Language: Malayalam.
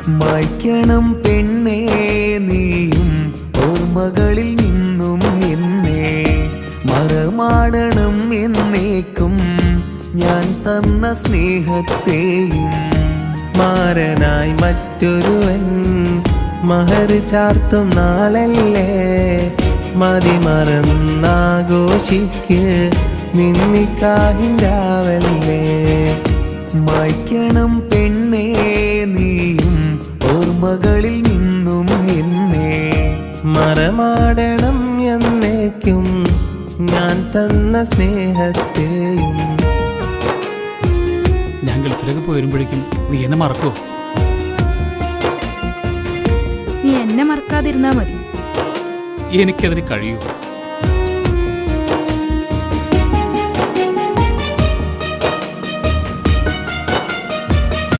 മായ്ക്കണം പെണ്ണേ നീയും ഓർമ്മകളിൽ നിന്നും എന്നെ, മറമാടണം എന്നേക്കും ഞാൻ തന്ന സ്നേഹത്തെയും. മാരനായി മറ്റൊരുവൻ മഹർ ചാർത്തും നാളല്ലേ, മതിമറന്നാഘോഷിക്ക് നിന്നിക്കാഹിണ്ടാവല്ലേ. മായ്ക്കണം പെണ്ണേ നീയും ഓർമ്മകളിൽ നിന്നും എന്നെ, മറമാടണം എന്നേക്കും ഞാൻ തന്ന സ്നേഹത്തെയും. ഞാൻ ഗൾഫിലേക്ക് പോയി വരുമ്പോഴേക്കും നീ എന്നെ മറക്കോ? നീ എന്നെ മറക്കാതിരുന്നാ മതി. എനിക്കതിന് കഴിയൂ?